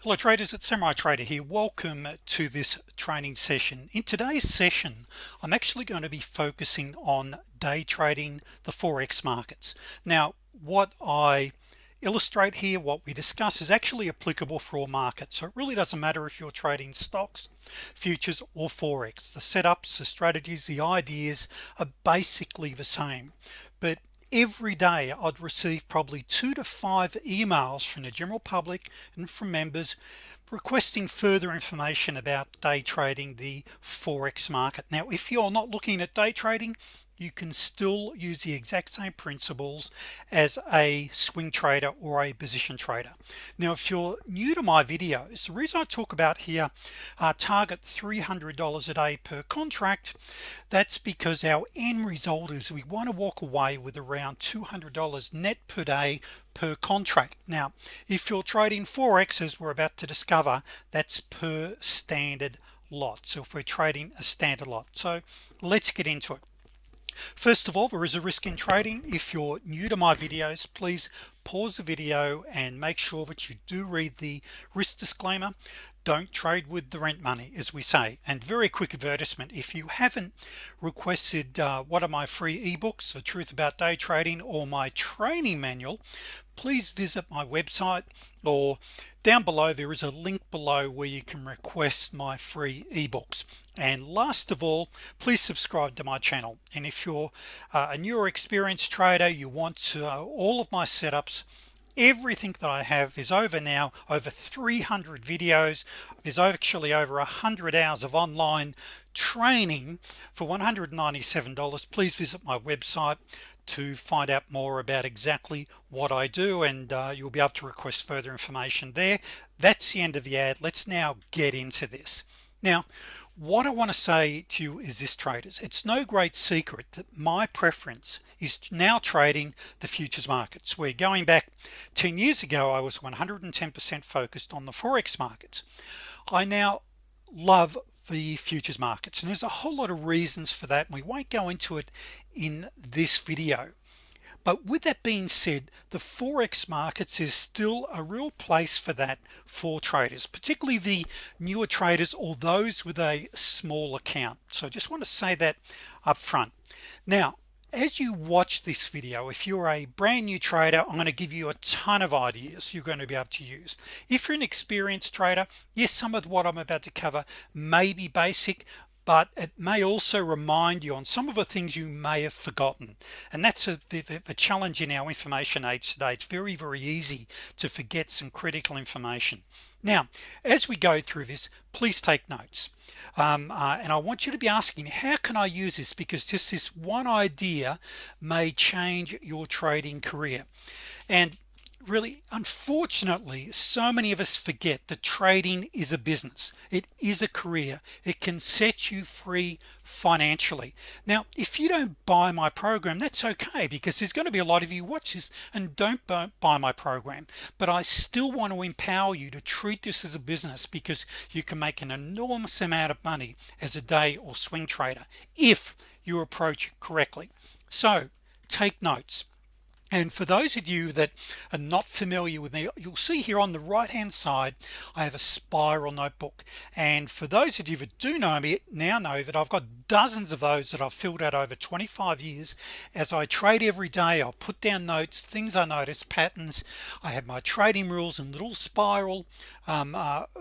Hello traders, it's Samurai Trader here. Welcome to this training session. In today's session I'm actually going to be focusing on day trading the Forex markets. Now what I illustrate here, what we discuss, is actually applicable for all markets, so it really doesn't matter if you're trading stocks, futures, or Forex. The setups, the strategies, the ideas are basically the same, but every day I'd receive probably 2 to 5 emails from the general public and from members requesting further information about day trading the Forex market. Now if you're not looking at day trading, you can still use the exact same principles as a swing trader or a position trader. Now if you're new to my videos, the reason I talk about here target $300 a day per contract, that's because our end result is we want to walk away with around $200 net per day per contract. Now if you're trading Forex, as we're about to discover, that's per standard lot. So if we're trading a standard lot, so let's get into it. First of all, there is a risk in trading. If you're new to my videos, please pause the video and make sure that you do read the risk disclaimer. Don't trade with the rent money, as we say. And very quick advertisement, if you haven't requested one of my free ebooks, The Truth About Day Trading, or my training manual, please visit my website, or down below there is a link below where you can request my free ebooks. And last of all, please subscribe to my channel. And if you're a newer experienced trader, you want all of my setups, everything that I have, is over 300 videos. There's actually over 100 hours of online training for $197. Please visit my website to find out more about exactly what I do, and you'll be able to request further information there. That's the end of the ad. Let's now get into this. Now what I want to say to you is this, traders, it's no great secret that my preference is now trading the futures markets. We're going back 10 years ago, I was 110% focused on the Forex markets. I now love the futures markets, and there's a whole lot of reasons for that, and we won't go into it in this video. But with that being said, the Forex markets is still a real place for that for traders, particularly the newer traders or those with a small account. So I just want to say that up front. Now as you watch this video, if you're a brand new trader, I'm going to give you a ton of ideas you're going to be able to use. If you're an experienced trader, yes, some of what I'm about to cover may be basic, but it may also remind you on some of the things you may have forgotten. And that's the challenge in our information age today. It's very easy to forget some critical information. Now as we go through this, please take notes, and I want you to be asking, how can I use this? Because just this one idea may change your trading career. And really, unfortunately, so many of us forget that trading is a business. It is a career. It can set you free financially. Now if you don't buy my program, that's okay, because there's going to be a lot of you watch this and don't buy my program, but I still want to empower you to treat this as a business, because you can make an enormous amount of money as a day or swing trader if you approach it correctly. So take notes. And for those of you that are not familiar with me, you'll see here on the right hand side I have a spiral notebook, and for those of you that do know me now know that I've got dozens of those that I've filled out over 25 years. As I trade every day, I'll put down notes, things I notice, patterns. I have my trading rules in little spiral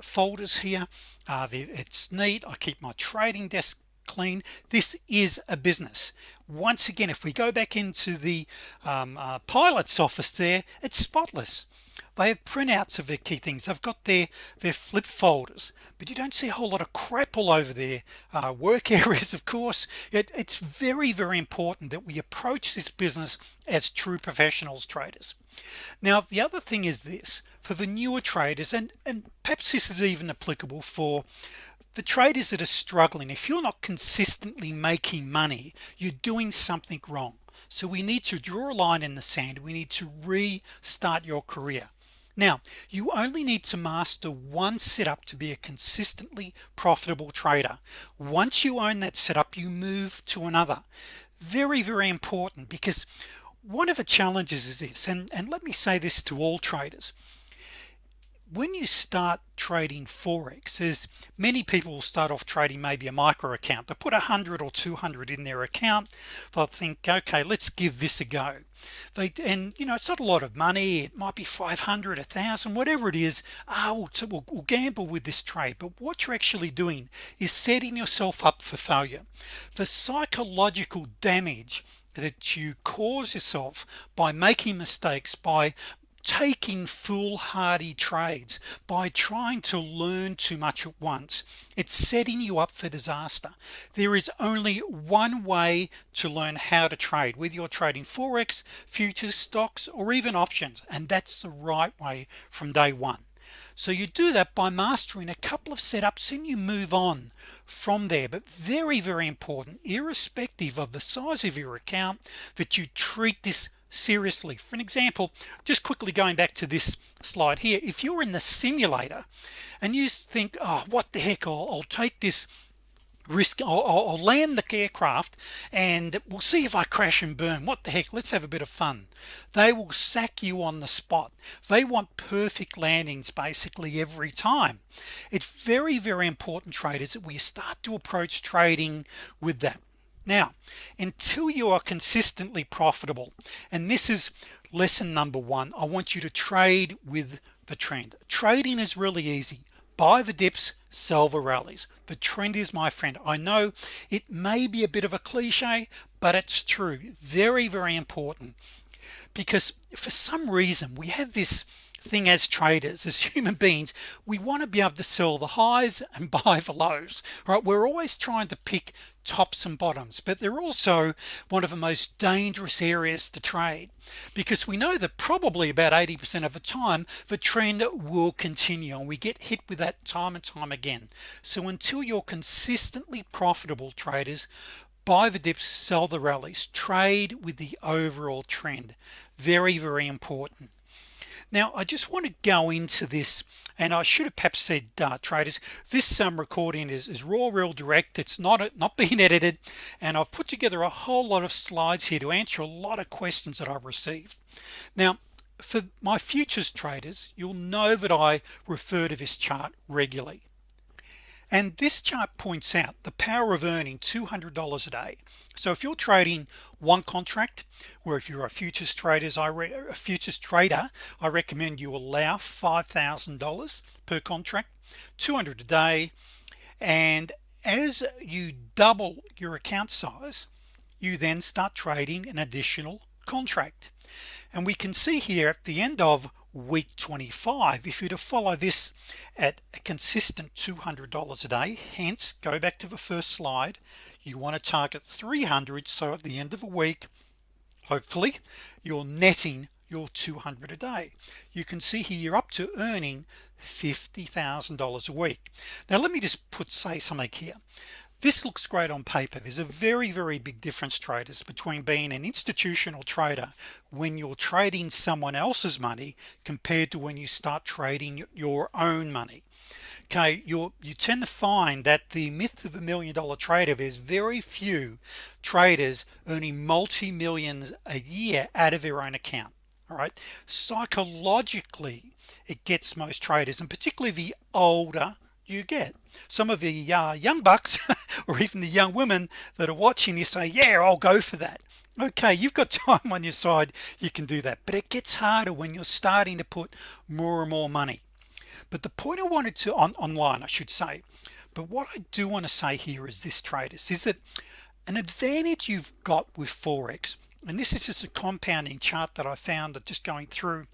folders here. It's neat. I keep my trading desk clean. This is a business. Once again, if we go back into the pilot's office there, it's spotless. They have printouts of their key things. They've got their flip folders, but you don't see a whole lot of crap all over their work areas. Of course, it's very important that we approach this business as true professionals, traders. Now the other thing is this, for the newer traders, and perhaps this is even applicable for the traders that are struggling. If you're not consistently making money, you're doing something wrong. So we need to draw a line in the sand. We need to restart your career. Now you only need to master one setup to be a consistently profitable trader. Once you own that setup, you move to another. Very important, because one of the challenges is this, and let me say this to all traders: when you start trading Forex, there's many people will start off trading maybe a micro account. They put 100 or 200 in their account. They'll think, okay, let's give this a go. And you know, it's not a lot of money. It might be 500, 1,000, whatever it is. We'll gamble with this trade. But what you're actually doing is setting yourself up for failure, for psychological damage that you cause yourself by making mistakes, by taking foolhardy trades, by trying to learn too much at once. It's setting you up for disaster. There is only one way to learn how to trade, whether you're trading Forex, futures, stocks, or even options, and that's the right way from day one. So you do that by mastering a couple of setups and you move on from there. But very important, irrespective of the size of your account, that you treat this seriously. For an example, just quickly going back to this slide here, if you're in the simulator and you think, oh, what the heck, I'll take this risk, I'll land the aircraft and we'll see if I crash and burn. What the heck, let's have a bit of fun. They will sack you on the spot. They want perfect landings basically every time. It's very important, traders, that we start to approach trading with that. Now, until you are consistently profitable, and this is lesson number one, I want you to trade with the trend. Trading is really easy. Buy the dips, sell the rallies. The trend is my friend. I know it may be a bit of a cliche, but it's true. Very important, because for some reason we have this thing as traders, as human beings, we want to be able to sell the highs and buy the lows, right? We're always trying to pick tops and bottoms, but they're also one of the most dangerous areas to trade, because we know that probably about 80% of the time the trend will continue, and we get hit with that time and time again. So until you're consistently profitable, traders, buy the dips, sell the rallies, trade with the overall trend. Very important. Now I just want to go into this, and I should have perhaps said, traders, this recording is raw, real direct. It's not being edited, and I've put together a whole lot of slides here to answer a lot of questions that I've received. Now for my futures traders, you'll know that I refer to this chart regularly, and this chart points out the power of earning $200 a day. So if you're trading one contract, or if you're a futures trader, I recommend you allow $5,000 per contract, 200 a day. And as you double your account size, you then start trading an additional contract. And we can see here at the end of week 25, if you're to follow this at a consistent $200 a day, hence go back to the first slide, you want to target 300. So at the end of a week, hopefully you're netting your 200 a day. You can see here you're up to earning $50,000 a week. Now let me just say something here. This looks great on paper. There's a very big difference, traders, between being an institutional trader when you're trading someone else's money compared to when you start trading your own money. Okay, you tend to find that the myth of $1 million trader, there's very few traders earning multi-millions a year out of their own account. All right, psychologically it gets most traders, and particularly the older you get. Some of the young bucks or even the young women that are watching, you say, yeah, I'll go for that. Okay, you've got time on your side, you can do that, but it gets harder when you're starting to put more and more money. But the point I wanted to online, I should say, but what I do want to say here is this, traders, is that an advantage you've got with Forex, and this is just a compounding chart that I found that just going through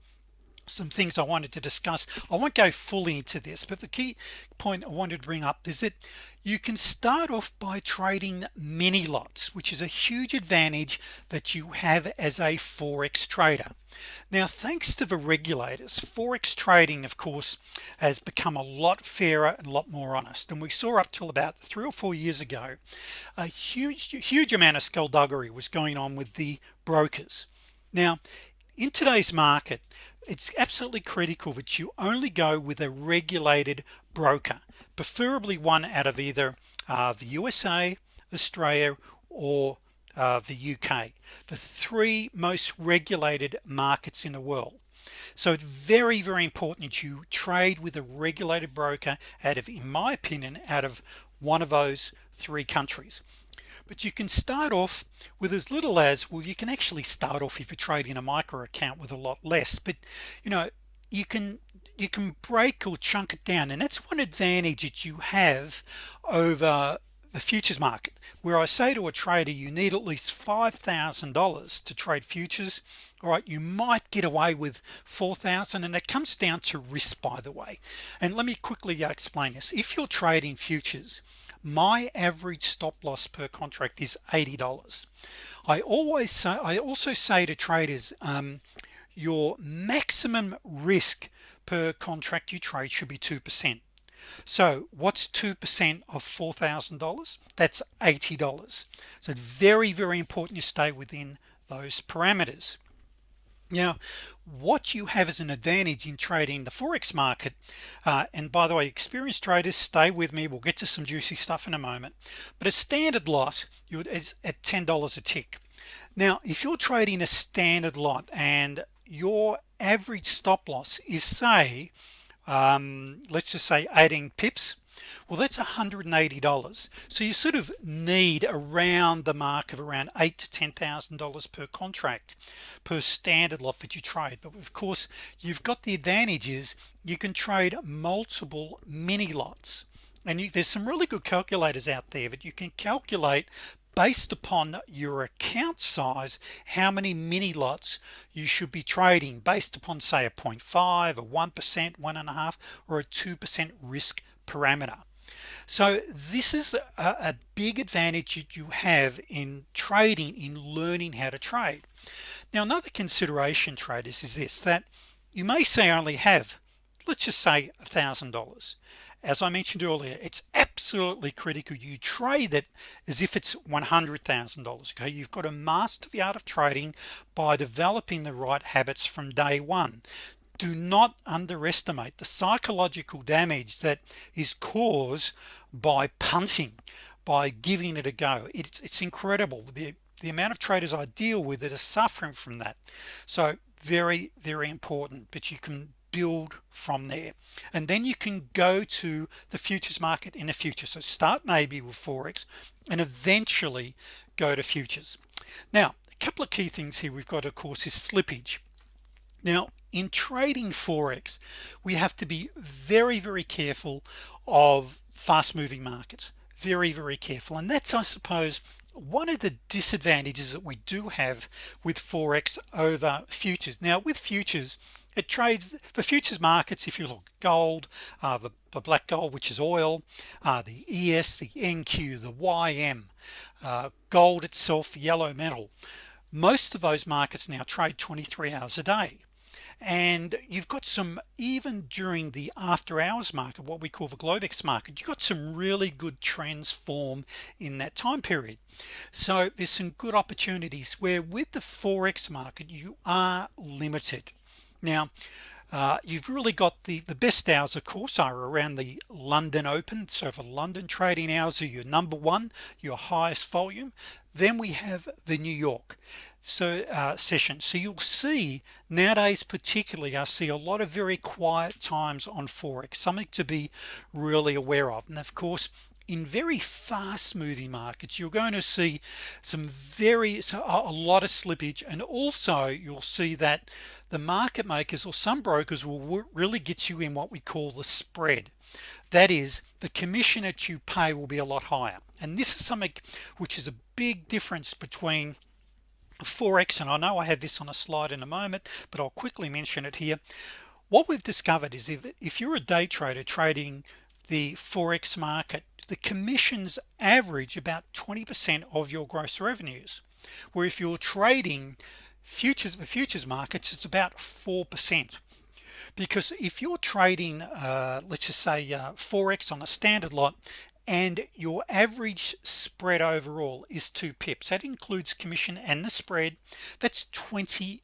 some things I wanted to discuss. I won't go fully into this, but the key point I wanted to bring up is that you can start off by trading mini lots, which is a huge advantage that you have as a Forex trader. Now thanks to the regulators, Forex trading of course has become a lot fairer and a lot more honest, and we saw up till about 3 or 4 years ago a huge amount of skullduggery was going on with the brokers. Now in today's market, it's absolutely critical that you only go with a regulated broker, preferably one out of either the USA, Australia, or the UK, the 3 most regulated markets in the world. So it's very, very important that you trade with a regulated broker out of, in my opinion, out of one of those three countries. But you can start off with as little as, well, you can actually start off if you're trading a micro account with a lot less, but you know, you can break or chunk it down, and that's one advantage that you have over the futures market, where I say to a trader you need at least $5,000 to trade futures. All right, you might get away with 4,000, and it comes down to risk, by the way. And let me quickly explain this. If you're trading futures, my average stop loss per contract is $80. I also say to traders, your maximum risk per contract you trade should be 2%. So what's 2% of $4,000? That's $80. So it's very, very important you stay within those parameters. Now, what you have as an advantage in trading the Forex market, and by the way, experienced traders, stay with me, we'll get to some juicy stuff in a moment, but a standard lot is at $10 a tick. Now, if you're trading a standard lot and your average stop loss is, say, let's just say 18 pips, well, that's $180. So you sort of need around the mark of around $8,000 to $10,000 per contract per standard lot that you trade. But of course, you've got the advantages, you can trade multiple mini lots, and there's some really good calculators out there that you can calculate based upon your account size how many mini lots you should be trading based upon, say, a 0.5, a 1%, 1.5, or a 2% risk parameter. So this is a big advantage that you have in trading, in learning how to trade. Now, another consideration, traders, is this, that you may say only have, let's just say, $1,000. As I mentioned earlier, it's absolutely critical you trade it as if it's $100,000. Okay, you've got to master the art of trading by developing the right habits from day one. Do not underestimate the psychological damage that is caused by punting, by giving it a go. It's incredible the amount of traders I deal with that are suffering from that. So very, very important, but you can build from there, and then you can go to the futures market in the future. So start maybe with Forex and eventually go to futures. Now, a couple of key things here we've got, of course, is slippage. Now, in trading Forex, we have to be very, very careful of fast-moving markets. Very, very careful, and that's, I suppose, one of the disadvantages that we do have with Forex over futures. Now, with futures, it trades for futures markets. If you look at gold, the black gold, which is oil, the ES, the NQ, the YM, gold itself, yellow metal, most of those markets now trade 23 hours a day. And you've got some, even during the after hours market, what we call the Globex market, you've got some really good trends form in that time period. So there's some good opportunities where with the Forex market you are limited. Now, you've really got the best hours, of course, are around the London Open. So for London trading hours are your number one, your highest volume. Then we have the New York session. So you'll see nowadays, particularly, I see a lot of very quiet times on Forex, something to be really aware of. And of course, in very fast moving markets, you're going to see a lot of slippage, and also you'll see that the market makers or some brokers will really get you in what we call the spread. That is, the commission that you pay will be a lot higher, and this is something which is a big difference between Forex, and I know I have this on a slide in a moment, but I'll quickly mention it here. What we've discovered is if you're a day trader trading the Forex market, the commissions average about 20% of your gross revenues, where if you're trading the futures markets, it's about 4%. Because if you're trading let's just say Forex on a standard lot, and your average spread overall is 2 pips, that includes commission and the spread, that's $20.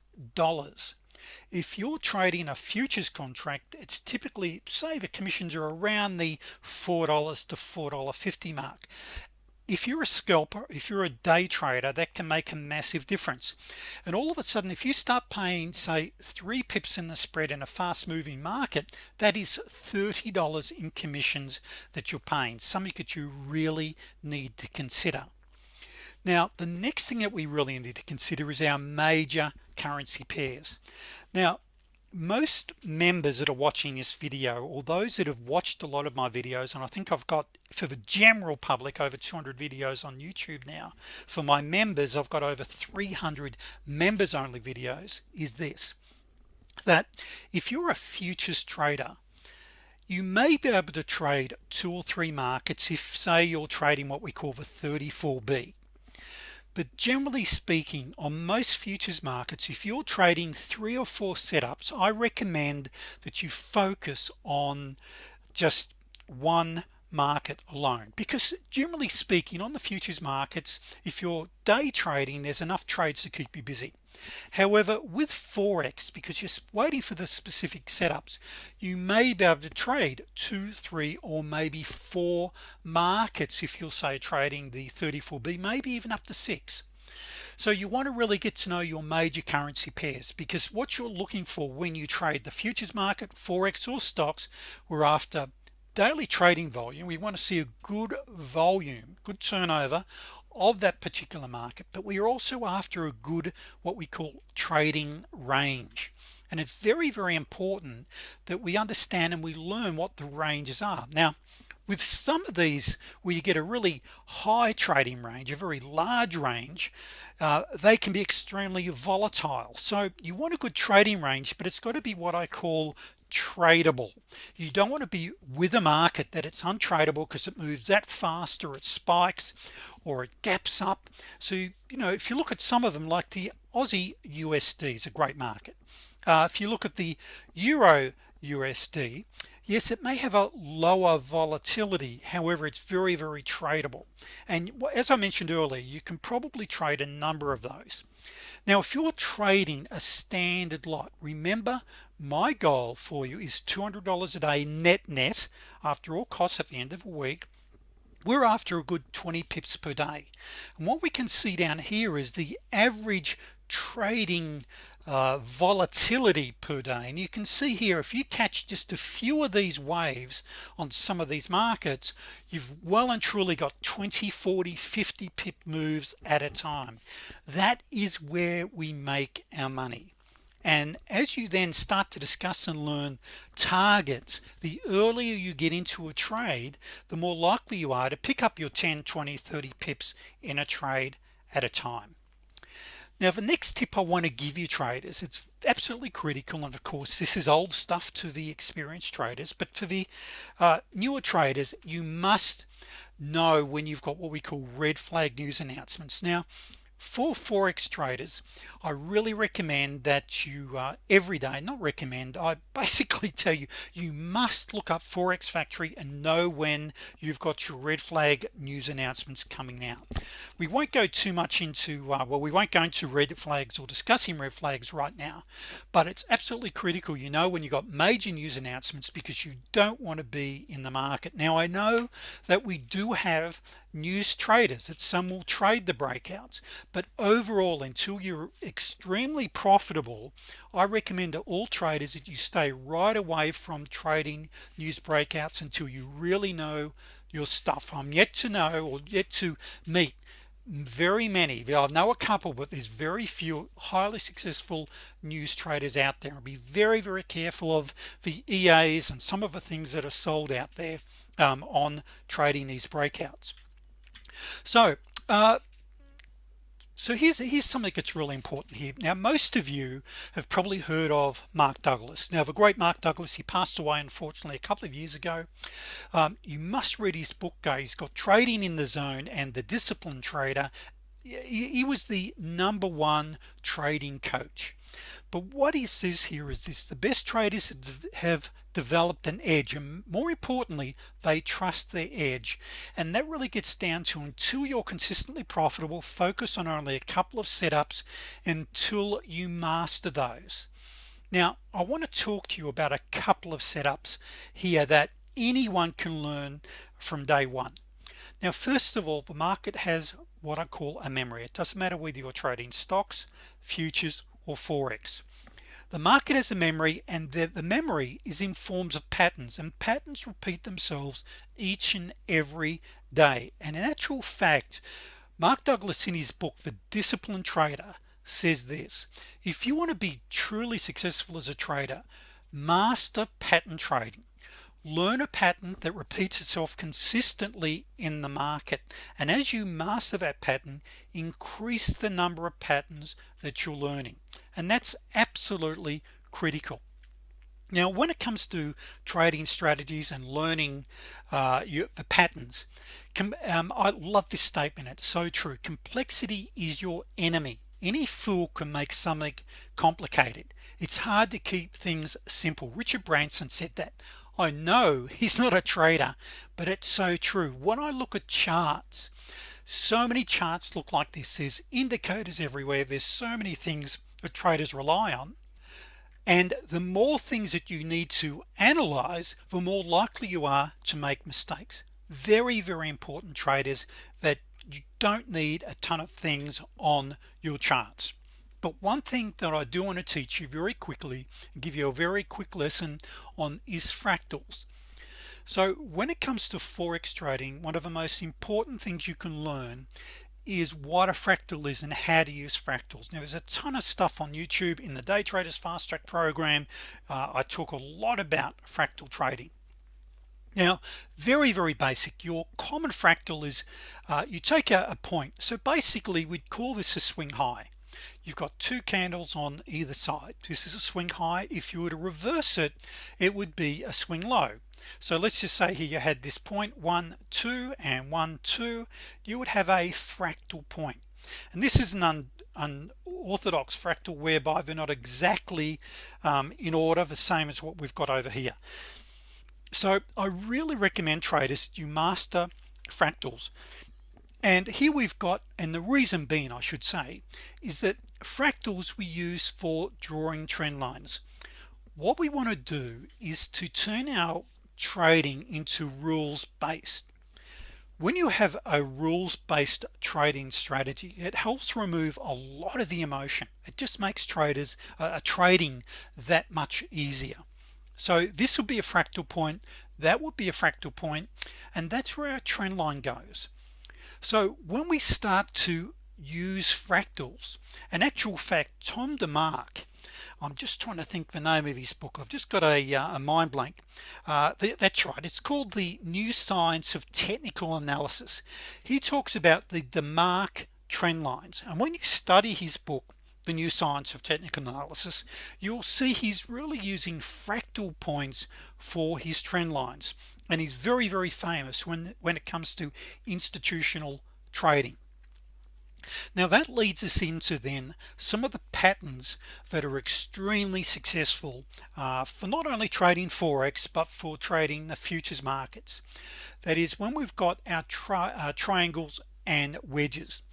If you're trading a futures contract, it's typically, say, the commissions are around the $4 to $4.50 mark. if you're a scalper, if you're a day trader, that can make a massive difference. And all of a sudden, if you start paying say 3 pips in the spread in a fast moving market, that is $30 in commissions that you're paying, something that you really need to consider. Now the next thing that we really need to consider is our major currency pairs. Now most members that are watching this video, or those that have watched a lot of my videos, and I think I've got, for the general public, over 200 videos on YouTube now. For my members, I've got over 300 members only videos. Is this, that if you're a futures trader, you may be able to trade 2 or 3 markets if say you're trading what we call the 34B. But generally speaking, on most futures markets, if you're trading 3 or 4 setups, I recommend that you focus on just one market alone, because generally speaking on the futures markets, if you're day trading, there's enough trades to keep you busy. However, with Forex, because you're waiting for the specific setups, you may be able to trade 2, 3, or maybe 4 markets if you'll say trading the 34B, maybe even up to 6. So you want to really get to know your major currency pairs, because what you're looking for when you trade the futures market, Forex, or stocks, we're after daily trading volume. We want to see a good volume, good turnover of that particular market, but we are also after a good, what we call trading range. And it's very important that we understand and we learn what the ranges are. Now with some of these where you get a really high trading range, a very large range, they can be extremely volatile. So you want a good trading range, but it's got to be what I call tradable. You don't want to be with a market that it's untradeable because it moves that fast, or it spikes, or it gaps up. So you know, if you look at some of them, like the Aussie USD is a great market. If you look at the Euro USD, yes, it may have a lower volatility, however it's very tradable. And as I mentioned earlier, you can probably trade a number of those. Now if you're trading a standard lot, remember my goal for you is $200 a day net after all costs at the end of a week. We're after a good 20 pips per day, and what we can see down here is the average trading volatility per day. And you can see here, if you catch just a few of these waves on some of these markets, you've well and truly got 20, 40, 50 pip moves at a time. That is where we make our money. And as you then start to discuss and learn targets, the earlier you get into a trade, the more likely you are to pick up your 10, 20, 30 pips in a trade at a time. Now the next tip I want to give you traders, it's absolutely critical, and of course this is old stuff to the experienced traders, but for the newer traders, you must know when you've got what we call red flag news announcements. Now for Forex traders, I really recommend that you every day, not recommend, I basically tell you, you must look up Forex Factory and know when you've got your red flag news announcements coming out. We won't go too much into well, we won't go into red flags or discussing red flags right now, but it's absolutely critical you know when you got major news announcements, because you don't want to be in the market. Now I know that we do have news traders that some will trade the breakouts, but overall, until you're extremely profitable, I recommend to all traders that you stay right away from trading news breakouts until you really know your stuff. I'm yet to know, or yet to meet very many, I know a couple, but there's very few highly successful news traders out there. Be very careful of the EAs and some of the things that are sold out there on trading these breakouts. So here's something that's really important here. Now most of you have probably heard of Mark Douglas. Now the great Mark Douglas, he passed away unfortunately a couple of years ago. You must read his book. He's got Trading in the Zone and The Disciplined Trader. He was the #1 trading coach. But what he says here is this: the best traders have developed an edge, and more importantly, they trust their edge. And that really gets down to, until you're consistently profitable, focus on only a couple of setups until you master those. Now I want to talk to you about a couple of setups here that anyone can learn from day one. Now, first of all, the market has what I call a memory. It doesn't matter whether you're trading stocks, futures, or Forex. The market has a memory, and the memory is in forms of patterns, and patterns repeat themselves each and every day. And in actual fact, Mark Douglas, in his book The Disciplined Trader, says this: if you want to be truly successful as a trader, master pattern trading. Learn a pattern that repeats itself consistently in the market, and as you master that pattern, increase the number of patterns that you're learning, and that's absolutely critical. Now, when it comes to trading strategies and learning the patterns, I love this statement. It's so true. Complexity is your enemy. Any fool can make something complicated. It's hard to keep things simple. Richard Branson said that. I know he's not a trader, but it's so true. When I look at charts, so many charts look like this. There's indicators everywhere. There's so many things that traders rely on, and the more things that you need to analyze, the more likely you are to make mistakes. Very, very important, traders, that you don't need a ton of things on your charts. But one thing that I do want to teach you very quickly and give you a very quick lesson on is fractals. So when it comes to Forex trading, one of the most important things you can learn is what a fractal is and how to use fractals. Now, there's a ton of stuff on YouTube. In the Day Traders Fast Track program, I talk a lot about fractal trading. Now, very, very basic. Your common fractal is you take a point. So basically, we'd call this a swing high. You've got two candles on either side. This is a swing high. If you were to reverse it, it would be a swing low. So let's just say here you had this point 1 2 and 1 2. You would have a fractal point, and this is an unorthodox fractal whereby they're not exactly in order, the same as what we've got over here. So I really recommend, traders, that you master fractals. And here we've got, and the reason being, I should say, is that fractals we use for drawing trend lines. What we want to do is to turn our trading into rules-based. When you have a rules-based trading strategy, it helps remove a lot of the emotion. It just makes traders trading that much easier. So this will be a fractal point, that would be a fractal point, and that's where our trend line goes. So when we start to use fractals, in actual fact, Tom DeMark, I'm just trying to think the name of his book, I've just got a mind blank. That's right, it's called The New Science of Technical Analysis. He talks about the DeMark trend lines, and when you study his book, The New Science of Technical Analysis, you'll see he's really using fractal points for his trend lines, and he's very, very famous when it comes to institutional trading. Now that leads us into then some of the patterns that are extremely successful for not only trading Forex but for trading the futures markets. That is, when we've got our triangles and wedges,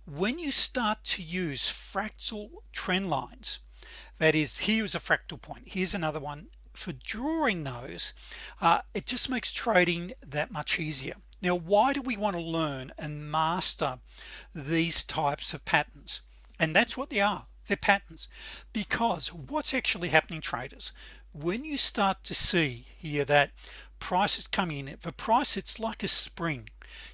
when you start to use fractal trend lines, that is, here's a fractal point, here's another one, for drawing those, it just makes trading that much easier. Now, why do we want to learn and master these types of patterns? And that's what they are, they're patterns. Because what's actually happening, traders, when you start to see here that prices coming in, the price, it's like a spring.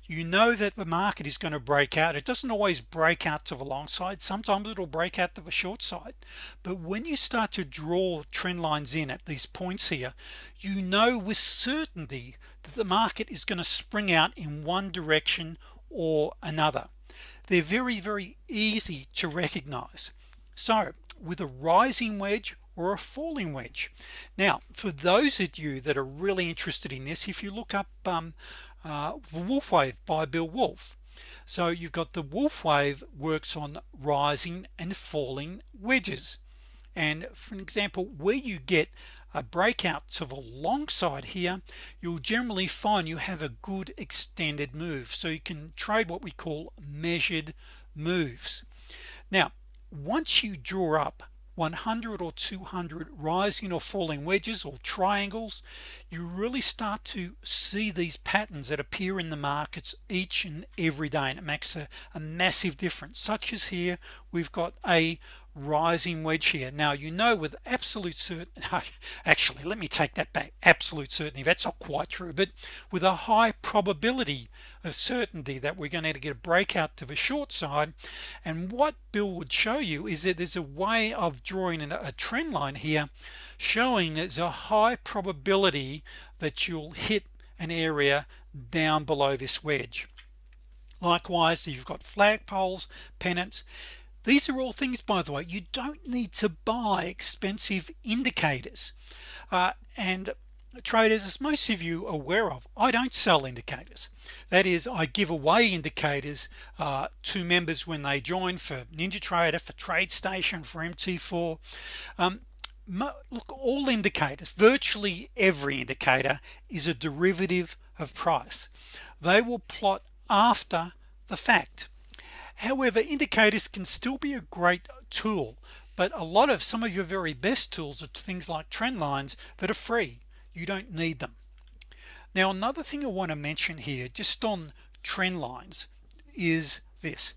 You know that the market is going to break out. It doesn't always break out to the long side, sometimes it'll break out to the short side. But when you start to draw trend lines in at these points here, you know with certainty that the market is going to spring out in one direction or another. They're very, very easy to recognize. So with a rising wedge or a falling wedge. Now, for those of you that are really interested in this, if you look up the Wolf Wave by Bill Wolf, so you've got the Wolf Wave works on rising and falling wedges, and for an example, where you get a breakout to the long side here, you'll generally find you have a good extended move, so you can trade what we call measured moves. Now once you draw up 100 or 200 rising or falling wedges or triangles, you really start to see these patterns that appear in the markets each and every day, and it makes a massive difference. Such as here, we've got a rising wedge here. Now, you know with absolute certainty, actually let me take that back, absolute certainty, that's not quite true, but with a high probability of certainty that we're going to get a breakout to the short side. And what Bill would show you is that there's a way of drawing a trend line here showing there's a high probability that you'll hit an area down below this wedge. Likewise, you've got flagpoles, pennants. These are all things, by the way, you don't need to buy expensive indicators. And traders, as most of you are aware of, I don't sell indicators. That is, I give away indicators to members when they join, for NinjaTrader, for TradeStation, for MT4. Look, all indicators, virtually every indicator, is a derivative of price. They will plot after the fact. However, indicators can still be a great tool, but some of your very best tools are things like trend lines that are free. You don't need them. Now, another thing I want to mention here just on trend lines is this,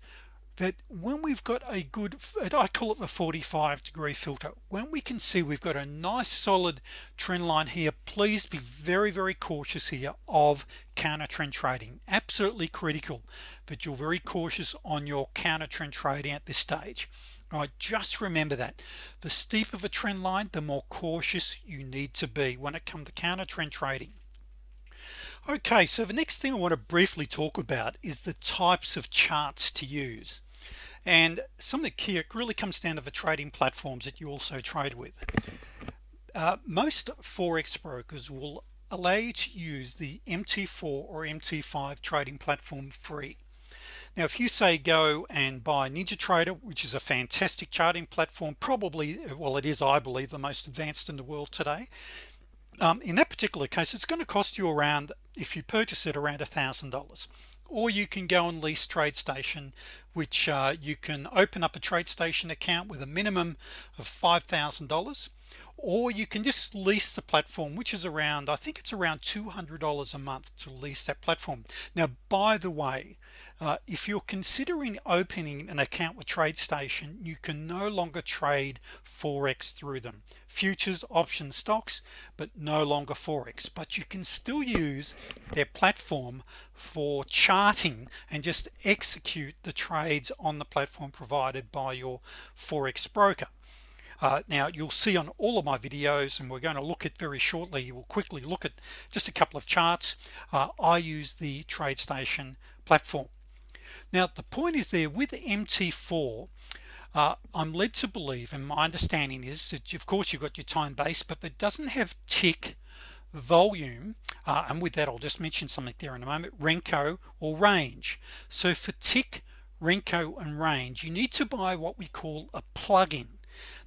that when we've got a good, I call it the 45-degree filter, when we can see we've got a nice solid trend line here, please be very, very cautious here of counter trend trading. Absolutely critical that you're very cautious on your counter trend trading at this stage. All right, just remember that the steeper the trend line, the more cautious you need to be when it comes to counter trend trading. Okay, so the next thing I want to briefly talk about is the types of charts to use, and some of the key, it really comes down to the trading platforms that you also trade with. Most Forex brokers will allow you to use the MT4 or MT5 trading platform free. Now, if you say go and buy NinjaTrader, which is a fantastic charting platform, probably, well, it is, I believe, the most advanced in the world today. In that particular case, it's going to cost you around, if you purchase it, around $1,000. Or you can go and lease TradeStation, which you can open up a TradeStation account with a minimum of $5,000, or you can just lease the platform, which is around, I think it's around $200 a month to lease that platform. Now, by the way, if you're considering opening an account with TradeStation, you can no longer trade Forex through them. Futures, options, stocks, but no longer Forex. But you can still use their platform for charting and just execute the trades on the platform provided by your Forex broker. Now, you'll see on all of my videos, and we're going to look at very shortly, you will quickly look at just a couple of charts. I use the TradeStation platform. Now, the point is there with MT4, I'm led to believe, and my understanding is that of course you've got your time base, but it doesn't have tick, volume, and with that I'll just mention something there in a moment, Renko or range. So for tick, Renko and range, you need to buy what we call a plugin.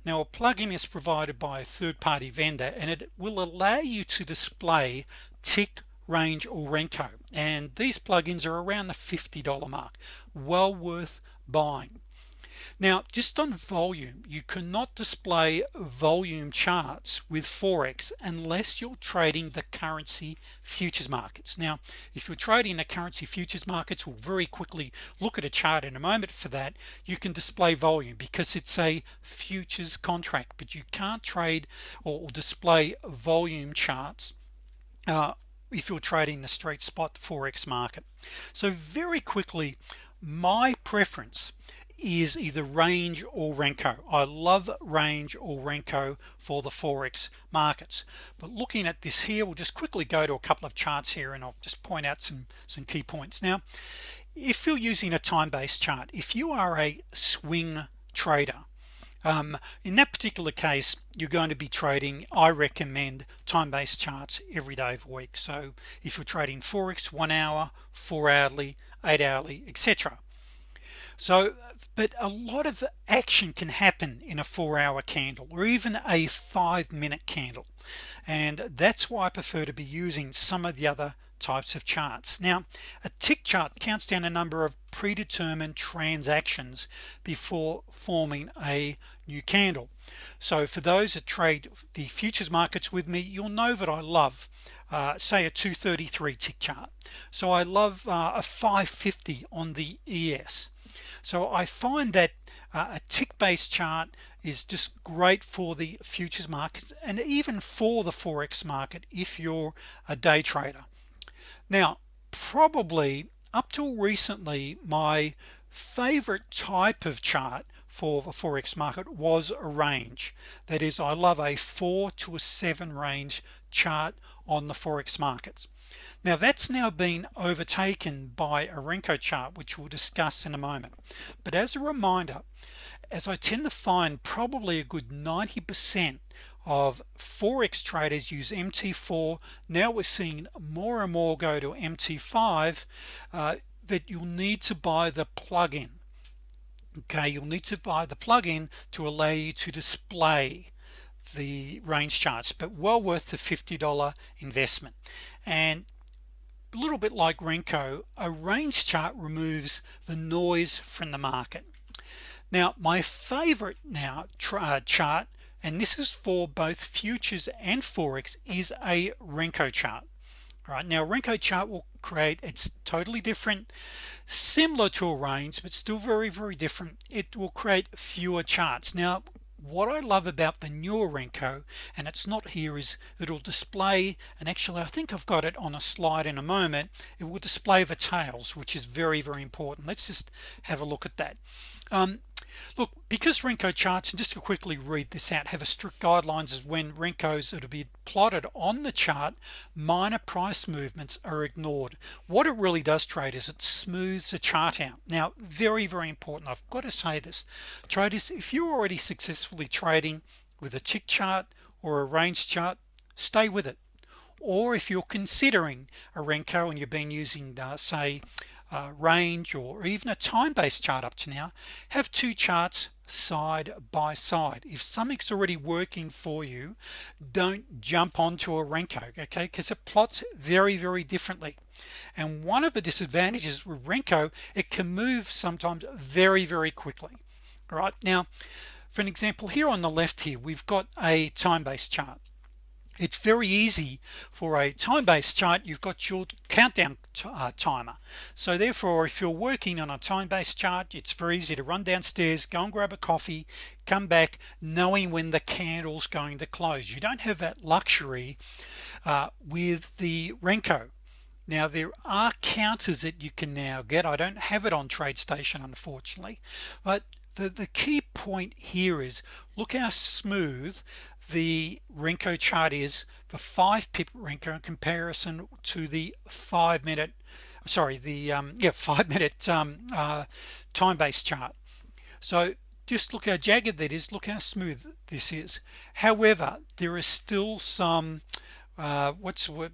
Now, a plugin is provided by a third-party vendor, and it will allow you to display tick, range, or Renko, and these plugins are around the $50 mark. Well worth buying. Now, just on volume, you cannot display volume charts with Forex unless you're trading the currency futures markets. Now, if you're trading the currency futures markets, we'll very quickly look at a chart in a moment for that. You can display volume because it's a futures contract, but you can't trade or display volume charts if you're trading the straight spot Forex market. So very quickly, my preference is either range or Renko. I love range or Renko for the Forex markets. But looking at this here, we'll just quickly go to a couple of charts here, and I'll just point out some key points. Now, if you're using a time-based chart, if you are a swing trader, in that particular case, you're going to be trading, I recommend time-based charts every day of the week. So if you're trading Forex, 1 hour, 4 hourly, 8 hourly, etc. So, but a lot of action can happen in a 4-hour candle or even a 5-minute candle, and that's why I prefer to be using some of the other types of charts. Now, a tick chart counts down a number of predetermined transactions before forming a new candle. So for those that trade the futures markets with me, you'll know that I love say a 233 tick chart. So I love a 550 on the ES. So I find that a tick based chart is just great for the futures market and even for the Forex market if you're a day trader. Now, probably up till recently, my favorite type of chart for the Forex market was a range. That is, I love a 4 to a 7 range chart on the Forex markets. Now that's now been overtaken by a Renko chart, which we'll discuss in a moment. But as a reminder, as I tend to find probably a good 90% of Forex traders use MT4, now we're seeing more and more go to MT5, that you'll need to buy the plugin. Okay, you'll need to buy the plugin to allow you to display the range charts, but well worth the $50 investment. And a little bit like Renko, a range chart removes the noise from the market. Now my favorite now chart, and this is for both futures and Forex, is a Renko chart. All right, now Renko chart will create, it's totally different, similar to a range but still very different. It will create fewer charts. Now what I love about the newer Renko, and it's not here, is it'll display, and actually I think I've got it on a slide in a moment, it will display the tails, which is very important. Let's just have a look at that. Look, because Renko charts, and just to quickly read this out, have a strict guidelines as when Renkos that will be plotted on the chart, minor price movements are ignored. What it really does, traders, it smooths the chart out. Now very important, I've got to say this, traders, if you're already successfully trading with a tick chart or a range chart, stay with it. Or if you're considering a Renko and you've been using say range or even a time-based chart up to now, have two charts side by side. If something's already working for you, don't jump onto a Renko, okay, because it plots very differently. And one of the disadvantages with Renko, it can move sometimes very quickly. All right, now for an example, here on the left here we've got a time-based chart. It's very easy for a time-based chart. You've got your countdown timer, so therefore if you're working on a time-based chart, it's very easy to run downstairs, go and grab a coffee, come back knowing when the candle's going to close. You don't have that luxury with the Renko. Now there are counters that you can now get. I don't have it on TradeStation unfortunately, but the key point here is look how smooth the Renko chart is, the 5 pip Renko in comparison to the 5 minute, sorry, the 5 minute time-based chart. So just look how jagged that is, look how smooth this is. However, there is still some what's the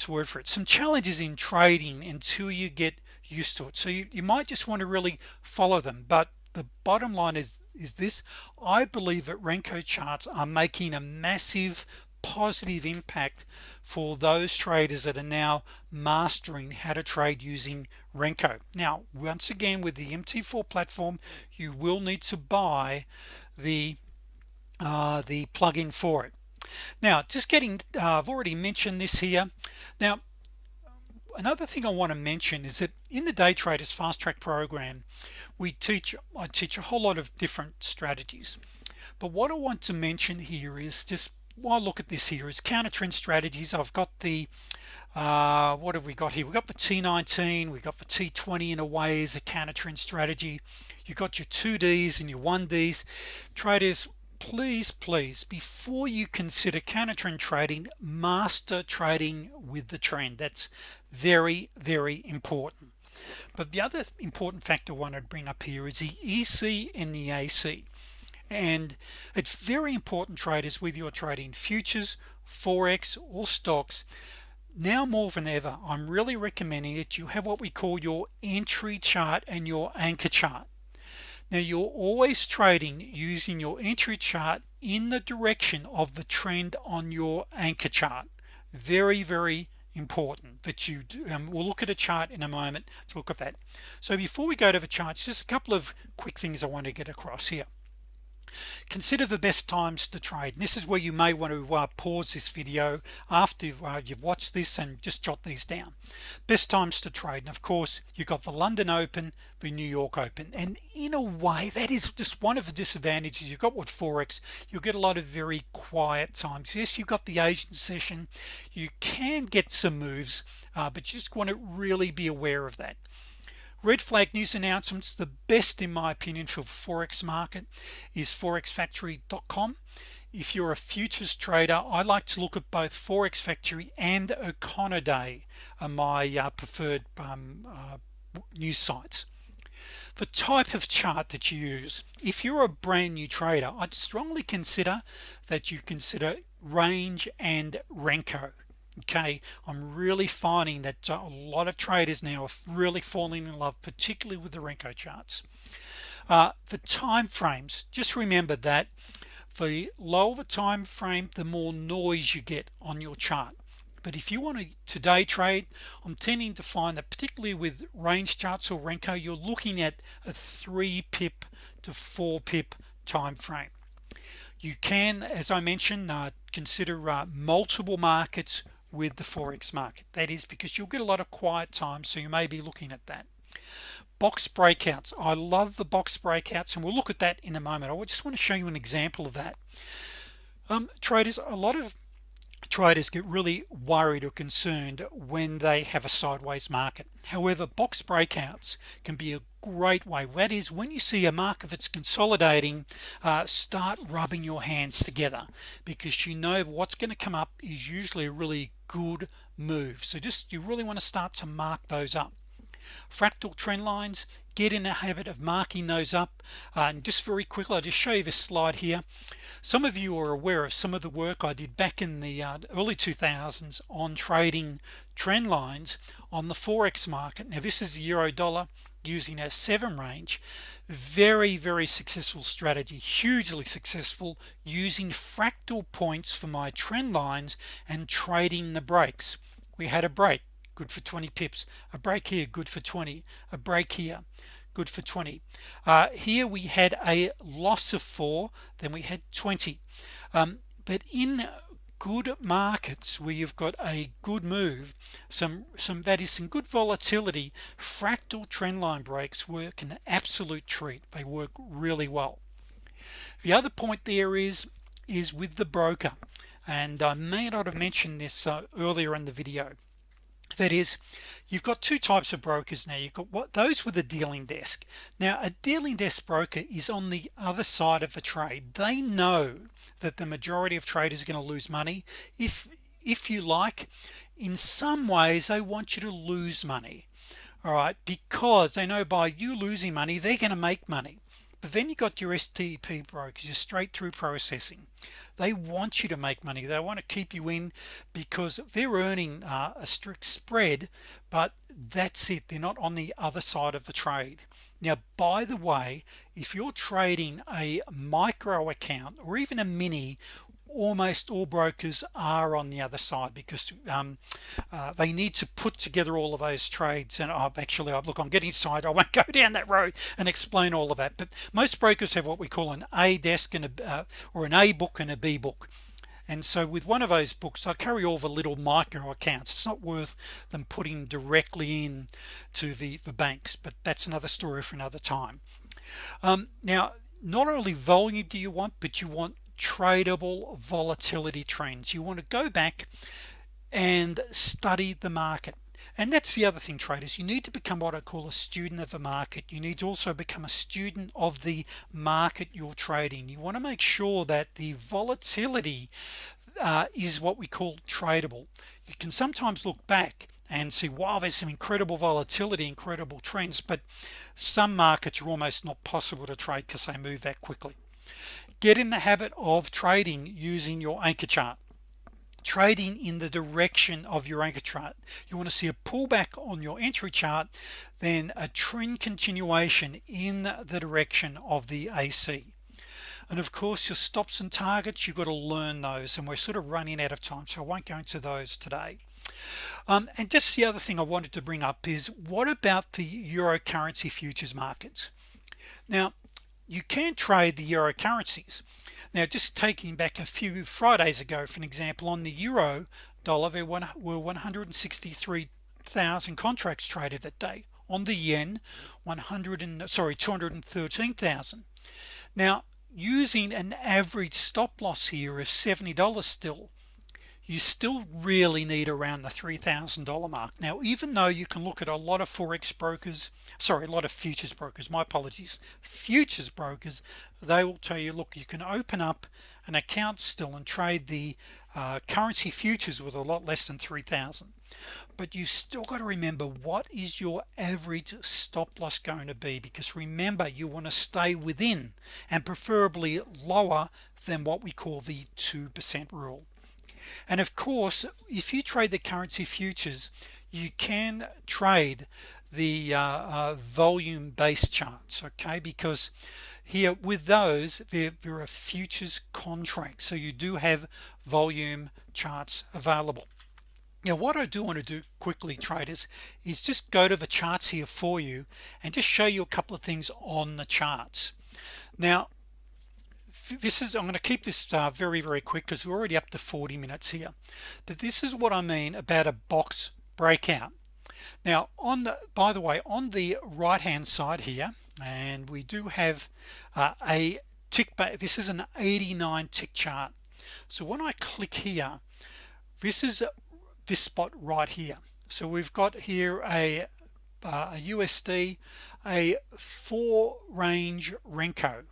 word for it, some challenges in trading until you get used to it. So you might just want to really follow them, but the bottom line is this: I believe that Renko charts are making a massive positive impact for those traders that are now mastering how to trade using Renko. Now once again, with the MT4 platform, you will need to buy the plugin for it. Now just getting I've already mentioned this here. Now another thing I want to mention is that in the Day Traders Fast Track program, I teach a whole lot of different strategies, but what I want to mention here is just while I look at this here is counter trend strategies. I've got the what have we got here? We've got the T19, we've got the T20 in a way as a counter trend strategy. You've got your 2Ds and your 1Ds. Traders, please before you consider counter trend trading, master trading with the trend. That's very important. But the other important factor I want to bring up here is the EC and the AC, and it's very important, traders, whether you're trading futures, Forex or stocks. Now more than ever, I'm really recommending that you have what we call your entry chart and your anchor chart. Now you're always trading using your entry chart in the direction of the trend on your anchor chart. Very important that you do. We'll look at a chart in a moment to look at that. So before we go to the charts, just a couple of quick things I want to get across here. Consider the best times to trade, and this is where you may want to pause this video after you've watched this and just jot these down. Best times to trade, and of course you've got the London Open, the New York Open, and in a way that is just one of the disadvantages you've got with Forex. You'll get a lot of very quiet times. Yes, you've got the Asian session, you can get some moves, but you just want to really be aware of that. Red flag news announcements, the best in my opinion for Forex market is forexfactory.com. If you're a futures trader, I like to look at both Forex Factory and Econoday are my preferred news sites. The type of chart that you use, if you're a brand new trader, I'd strongly consider that you consider range and Renko. Okay, I'm really finding that a lot of traders now are really falling in love, particularly with the Renko charts. For time frames, just remember that the lower the time frame, the more noise you get on your chart. But if you want to day trade, I'm tending to find that particularly with range charts or Renko, you're looking at a 3 pip to 4 pip time frame. You can, as I mentioned, consider multiple markets with the Forex market. That is because you'll get a lot of quiet time, so you may be looking at that. Box breakouts, I love the box breakouts, and we'll look at that in a moment. I just want to show you an example of that. Traders, a lot of traders get really worried or concerned when they have a sideways market. However, box breakouts can be a great way. That is, when you see a market that's consolidating, start rubbing your hands together, because you know what's going to come up is usually a really good move. So just, you really want to start to mark those up. Fractal trend lines, get in a habit of marking those up. And just very quickly, I'll just show you this slide here. Some of you are aware of some of the work I did back in the early 2000s on trading trend lines on the Forex market. Now this is the euro dollar using a 7 range. Very successful strategy, hugely successful, using fractal points for my trend lines and trading the breaks. We had a break, good for 20 pips, a break here, good for 20, a break here, good for 20. Here we had a loss of 4, then we had 20. But in good markets where you've got a good move, some good volatility, fractal trend line breaks work an absolute treat. They work really well. The other point there is with the broker, and I may not have mentioned this earlier in the video. That is, you've got two types of brokers now. You've got those with a dealing desk. Now a dealing desk broker is on the other side of the trade. They know that the majority of traders are going to lose money. If you like, in some ways they want you to lose money, all right, because they know by you losing money they're going to make money. But then you got your STP brokers, your straight through processing. They want you to make money. They want to keep you in because they're earning a strict spread, but that's it. They're not on the other side of the trade. Now, by the way, if you're trading a micro account or even a mini, almost all brokers are on the other side, because they need to put together all of those trades. And look, I'm getting side, I won't go down that road and explain all of that, but most brokers have what we call an A desk and or an A book and a B book. And so with one of those books, I carry all the little micro accounts. It's not worth them putting directly in to the banks, but that's another story for another time. Now, not only volume do you want, but you want tradable volatility trends. You want to go back and study the market. And that's the other thing, traders, you need to become what I call a student of the market. You need to also become a student of the market you're trading. You want to make sure that the volatility is what we call tradable. You can sometimes look back and see, wow, there's some incredible volatility, incredible trends, but some markets are almost not possible to trade because they move that quickly. Get in the habit of trading using your anchor chart, trading in the direction of your anchor chart. You want to see a pullback on your entry chart, then a trend continuation in the direction of the AC. And of course, your stops and targets, you've got to learn those, and we're sort of running out of time, so I won't go into those today. And just the other thing I wanted to bring up is, what about the euro currency futures markets? Now, you can trade the euro currencies. Now, just taking back a few Fridays ago, for an example, on the euro dollar, there were 163,000 contracts traded that day. On the yen, 213,000. Now, using an average stop loss here of $70 still, you still really need around the $3,000 mark. Now, even though you can look at a lot of Forex brokers, sorry, a lot of futures brokers, my apologies, futures brokers, they will tell you, look, you can open up an account still and trade the currency futures with a lot less than 3,000. But you still got to remember, what is your average stop loss going to be? Because remember, you want to stay within, and preferably lower than what we call the 2% rule. And of course, if you trade the currency futures, you can trade the volume based charts, okay? Because here with those, there are futures contracts, so you do have volume charts available. Now, what I do want to do quickly, traders, is just go to the charts here for you and just show you a couple of things on the charts. Now, this is, I'm going to keep this very quick, because we're already up to 40 minutes here. But this is what I mean about a box breakout. Now, on the, by the way, on the right hand side here, and we do have a tick, this is an 89 tick chart. So when I click here, this is this spot right here. So we've got here a USD, a 4 range Renko.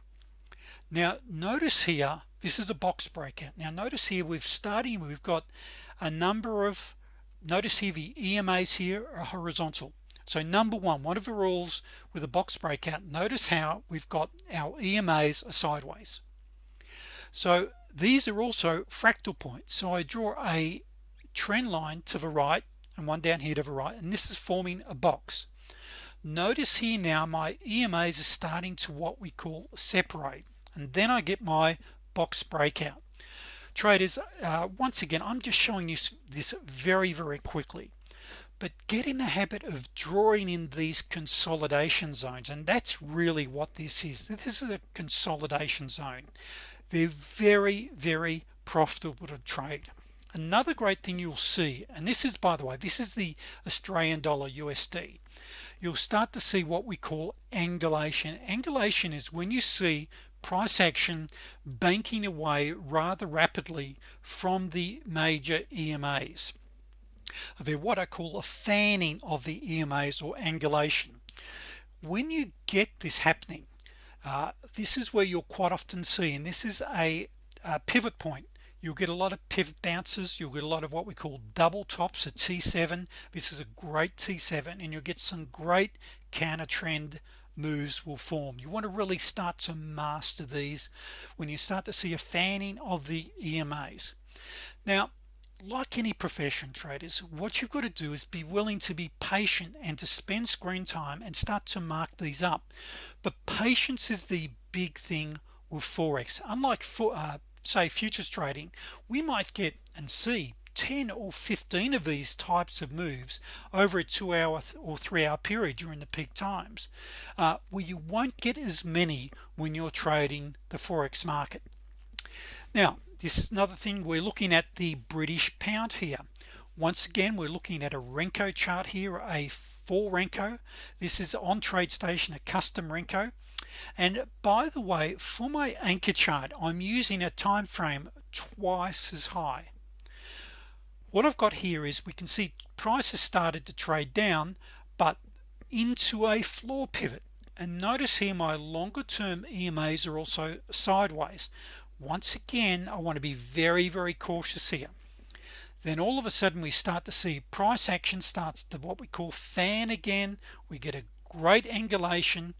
Now notice here, this is a box breakout. Now notice here, we've got a number of, notice here the EMAs here are horizontal. So number one of the rules with a box breakout, notice how we've got our EMAs are sideways. So these are also fractal points. So I draw a trend line to the right and one down here to the right, and this is forming a box. Notice here now my EMAs are starting to what we call separate, and then I get my box breakout. Traders, once again, I'm just showing you this very quickly, but get in the habit of drawing in these consolidation zones, and that's really what this is. This is a consolidation zone. They're very profitable to trade. Another great thing you'll see, and this is, by the way, this is the Australian dollar USD, you'll start to see what we call angulation. Angulation is when you see price action banking away rather rapidly from the major EMAs. They're what I call a fanning of the EMAs, or angulation. When you get this happening, this is where you'll quite often see, and this is a pivot point. You'll get a lot of pivot bounces, you'll get a lot of what we call double tops, a T7. This is a great T7, and you'll get some great counter trend moves will form. You want to really start to master these when you start to see a fanning of the EMAs. Now, like any profession, traders, what you've got to do is be willing to be patient and to spend screen time and start to mark these up. But patience is the big thing with Forex. Unlike say futures trading, we might get and see 10 or 15 of these types of moves over a 2-hour or 3-hour period during the peak times, where you won't get as many when you're trading the Forex market. Now, this is another thing. We're looking at the British pound here. Once again, we're looking at a Renko chart here, a 4 Renko. This is on TradeStation, a custom Renko. And by the way, for my anchor chart, I'm using a time frame twice as high. What I've got here is, we can see prices started to trade down but into a floor pivot, and notice here my longer term EMAs are also sideways. Once again, I want to be very cautious here. Then all of a sudden we start to see price action starts to what we call fan again. We get a great angulation.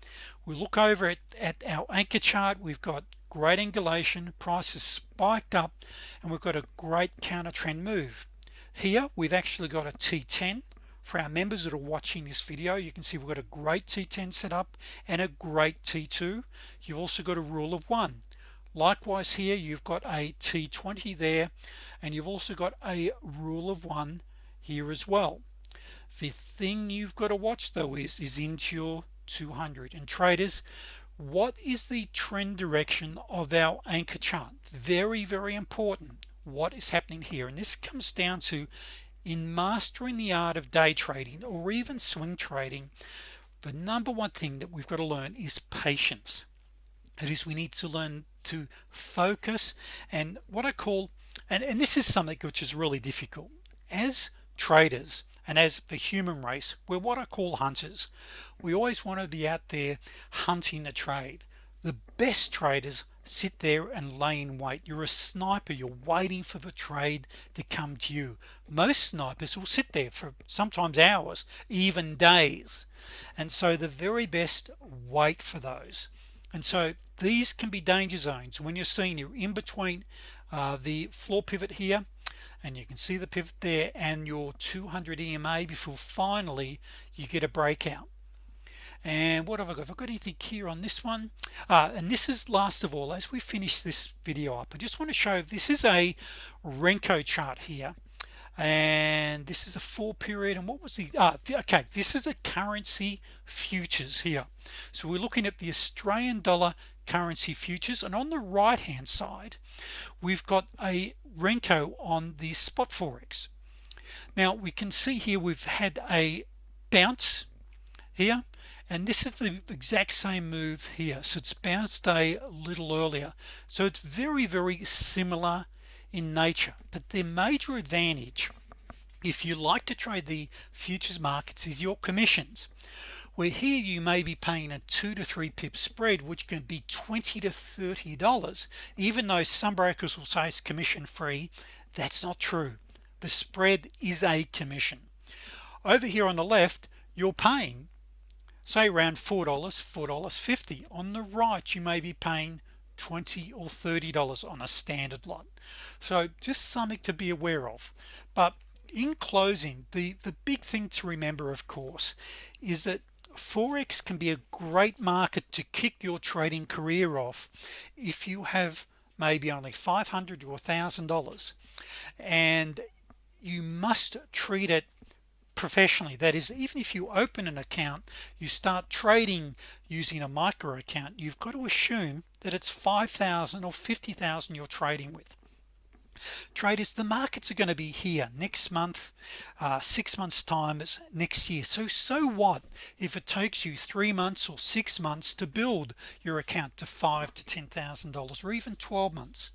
We look over at our anchor chart, we've got great angulation, prices spiked up, and we've got a great counter trend move. Here we've actually got a T10. For our members that are watching this video, you can see we've got a great T10 set up and a great T2. You've also got a rule of 1. Likewise here you've got a T20 there, and you've also got a rule of 1 here as well. The thing you've got to watch though is into your 200. And traders, what is the trend direction of our anchor chart? Very, very important what is happening here. And this comes down to, in mastering the art of day trading or even swing trading, the number one thing that we've got to learn is patience. That is, we need to learn to focus, and what I call, and this is something which is really difficult as traders and as the human race. We're what I call hunters. We always want to be out there hunting a trade. The best traders sit there and lay in wait. You're a sniper. You're waiting for the trade to come to you. Most snipers will sit there for sometimes hours, even days, and so the very best wait for those. And so these can be danger zones when you're seeing you're in between the floor pivot here, and you can see the pivot there, and your 200 EMA before finally you get a breakout. And what have I got? Have I got anything here on this one? And this is last of all, as we finish this video up, I just want to show this is a Renko chart here, and this is a 4 period. And what was the okay, this is a currency futures here. So we're looking at the Australian dollar currency futures, and on the right hand side we've got a Renko on the spot Forex. Now we can see here we've had a bounce here, and this is the exact same move here. So it's bounced a little earlier, so it's very, very similar in nature. But their major advantage, if you like to trade the futures markets, is your commissions, where here you may be paying a 2 to 3 pip spread, which can be $20 to $30, even though some brokers will say it's commission free. That's not true. The spread is a commission. Over here on the left, you're paying say around $4, $4.50. On the right you may be paying $20 or $30 on a standard lot. So just something to be aware of. But in closing, the big thing to remember, of course, is that Forex can be a great market to kick your trading career off if you have maybe only $500 to $1,000, and you must treat it professionally. That is, even if you open an account, you start trading using a micro account, you've got to assume that it's 5,000 or 50,000 you're trading with. Traders, the markets are going to be here next month, 6 months time is next year. So what if it takes you 3 months or 6 months to build your account to $5,000 to $10,000, or even 12 months?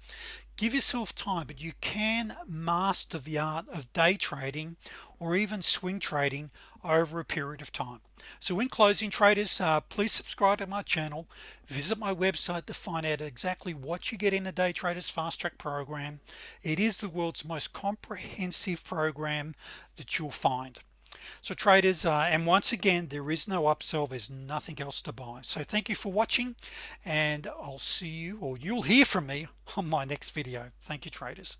Give yourself time, but you can master the art of day trading or even swing trading over a period of time. So in closing, traders, please subscribe to my channel, visit my website to find out exactly what you get in the Day Traders Fast Track program. It is the world's most comprehensive program that you'll find. So traders, and once again, there is no upsell, there's nothing else to buy. So thank you for watching, and I'll see you, or you'll hear from me on my next video. Thank you, traders.